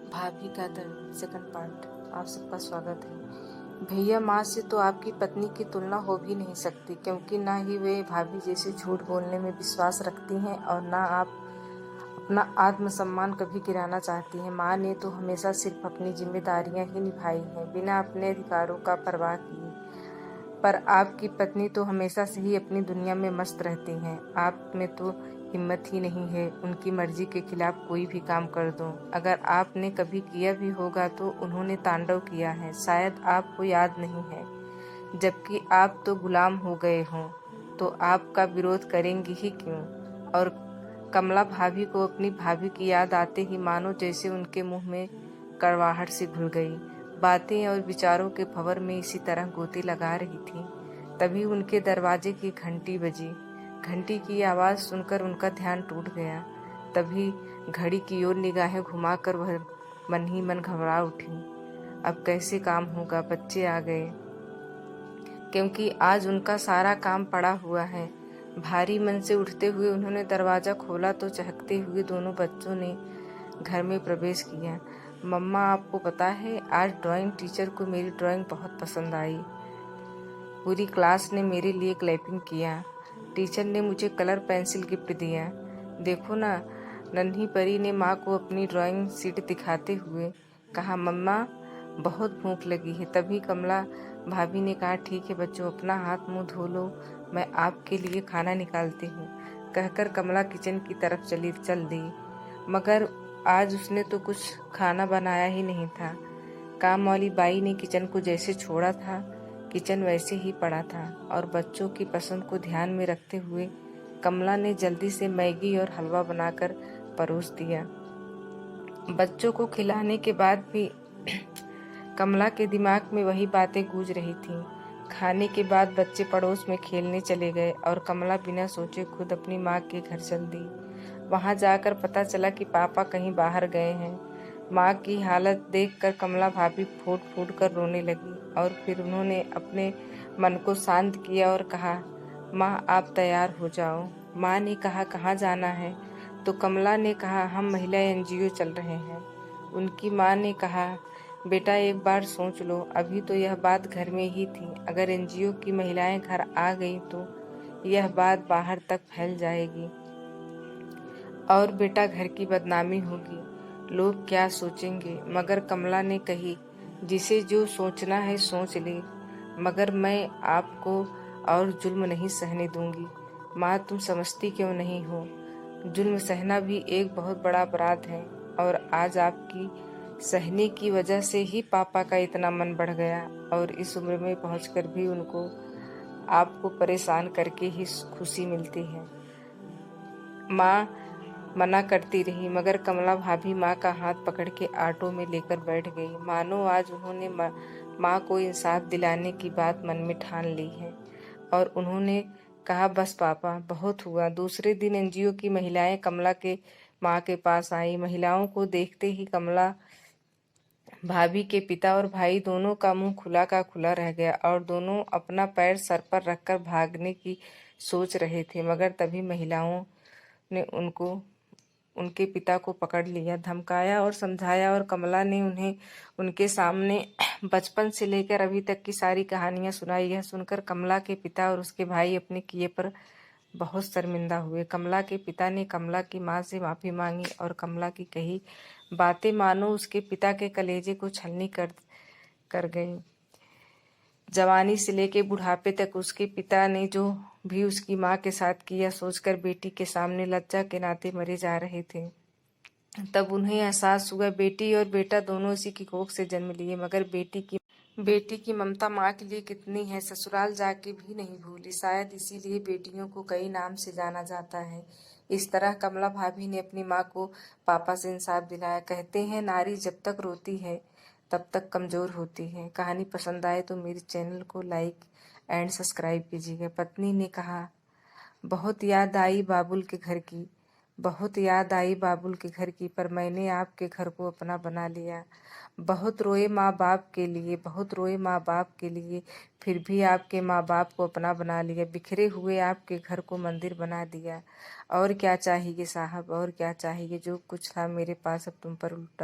भाभी का दर्द सेकंड पार्ट। आप सबका स्वागत है। भैया, माँ से तो आपकी पत्नी की तुलना हो भी नहीं सकती, क्योंकि ना ही वे भाभी जैसे झूठ बोलने में विश्वास रखती हैं और ना आप अपना आत्मसम्मान कभी गिराना चाहती हैं। माँ ने तो हमेशा सिर्फ अपनी जिम्मेदारियां ही निभाई हैं, बिना अपने अधिकारों का परवाह किए। पर आपकी पत्नी तो हमेशा से ही अपनी दुनिया में मस्त रहती हैं। आप में तो हिम्मत ही नहीं है उनकी मर्जी के खिलाफ कोई भी काम कर दो। अगर आपने कभी किया भी होगा तो उन्होंने तांडव किया है, शायद आपको याद नहीं है। जबकि आप तो गुलाम हो गए हों तो आपका विरोध करेंगी ही क्यों। और कमला भाभी को अपनी भाभी की याद आते ही मानो जैसे उनके मुंह में कड़वाहट सी घुल गई। बातें और विचारों के भंवर में इसी तरह गोते लगा रही थी। तभी उनके दरवाजे की घंटी बजी। घंटी की आवाज़ सुनकर उनका ध्यान टूट गया। तभी घड़ी की ओर निगाहें घुमाकर वह मन ही मन घबरा उठी। अब कैसे काम होगा, बच्चे आ गए, क्योंकि आज उनका सारा काम पड़ा हुआ है। भारी मन से उठते हुए उन्होंने दरवाज़ा खोला तो चहकते हुए दोनों बच्चों ने घर में प्रवेश किया। मम्मा, आपको पता है आज ड्राइंग टीचर को मेरी ड्राइंग बहुत पसंद आई। पूरी क्लास ने मेरे लिए क्लैपिंग किया। टीचर ने मुझे कलर पेंसिल गिफ्ट दिया। देखो ना, नन्ही परी ने माँ को अपनी ड्राइंग शीट दिखाते हुए कहा। मम्मा, बहुत भूख लगी है। तभी कमला भाभी ने कहा, ठीक है बच्चों, अपना हाथ मुंह धो लो, मैं आपके लिए खाना निकालती हूँ। कहकर कमला किचन की तरफ चल दी। मगर आज उसने तो कुछ खाना बनाया ही नहीं था। काम वाली बाई ने किचन को जैसे छोड़ा था, किचन वैसे ही पड़ा था। और बच्चों की पसंद को ध्यान में रखते हुए कमला ने जल्दी से मैगी और हलवा बनाकर परोस दिया। बच्चों को खिलाने के बाद भी कमला के दिमाग में वही बातें गूंज रही थीं। खाने के बाद बच्चे पड़ोस में खेलने चले गए और कमला बिना सोचे खुद अपनी माँ के घर चल दी। वहां जाकर पता चला कि पापा कहीं बाहर गए हैं। माँ की हालत देखकर कमला भाभी फूट फूट कर रोने लगी और फिर उन्होंने अपने मन को शांत किया और कहा, माँ आप तैयार हो जाओ। माँ ने कहा, कहाँ जाना है? तो कमला ने कहा, हम महिला एनजीओ चल रहे हैं। उनकी माँ ने कहा, बेटा एक बार सोच लो, अभी तो यह बात घर में ही थी, अगर एनजीओ की महिलाएं घर आ गई तो यह बात बाहर तक फैल जाएगी और बेटा घर की बदनामी होगी, लोग क्या सोचेंगे। मगर कमला ने कही, जिसे जो सोचना है सोच ले, मगर मैं आपको और जुल्म नहीं सहने दूंगी। माँ, तुम समझती क्यों नहीं हो? जुल्म सहना भी एक बहुत बड़ा अपराध है और आज आपकी सहने की वजह से ही पापा का इतना मन बढ़ गया और इस उम्र में पहुंचकर भी उनको आपको परेशान करके ही खुशी मिलती है। माँ मना करती रही, मगर कमला भाभी माँ का हाथ पकड़ के ऑटो में लेकर बैठ गई, मानो आज उन्होंने माँ को इंसाफ दिलाने की बात मन में ठान ली है। और उन्होंने कहा, बस पापा, बहुत हुआ। दूसरे दिन एनजीओ की महिलाएं कमला के माँ के पास आई। महिलाओं को देखते ही कमला भाभी के पिता और भाई दोनों का मुंह खुला का खुला रह गया और दोनों अपना पैर सर पर रखकर भागने की सोच रहे थे। मगर तभी महिलाओं ने उनके पिता को पकड़ लिया, धमकाया और समझाया और कमला ने उन्हें उनके सामने बचपन से लेकर अभी तक की सारी कहानियां सुनाई। यह सुनकर कमला के पिता और उसके भाई अपने किए पर बहुत शर्मिंदा हुए। कमला के पिता ने कमला की माँ से माफ़ी मांगी और कमला की कही बातें मानो उसके पिता के कलेजे को छलनी कर गई। जवानी से लेकर बुढ़ापे तक उसके पिता ने जो भी उसकी माँ के साथ किया सोचकर बेटी के सामने लज्जा के नाते मरे जा रहे थे। तब उन्हें एहसास हुआ, बेटी और बेटा दोनों इसी की कोख से जन्म लिए, मगर बेटी की ममता माँ के लिए कितनी है, ससुराल जाके भी नहीं भूली। शायद इसीलिए बेटियों को कई नाम से जाना जाता है। इस तरह कमला भाभी ने अपनी माँ को पापा से इंसाफ दिलाया। कहते हैं, नारी जब तक रोती है तब तक कमज़ोर होती है। कहानी पसंद आए तो मेरे चैनल को लाइक एंड सब्सक्राइब कीजिएगा। पत्नी ने कहा, बहुत याद आई बाबुल के घर की, बहुत याद आई बाबुल के घर की, पर मैंने आपके घर को अपना बना लिया। बहुत रोए माँ बाप के लिए, बहुत रोए माँ बाप के लिए, फिर भी आपके माँ बाप को अपना बना लिया। बिखरे हुए आपके घर को मंदिर बना दिया। और क्या चाहिए साहब, और क्या चाहिए? जो कुछ था मेरे पास अब तुम पर उल्टा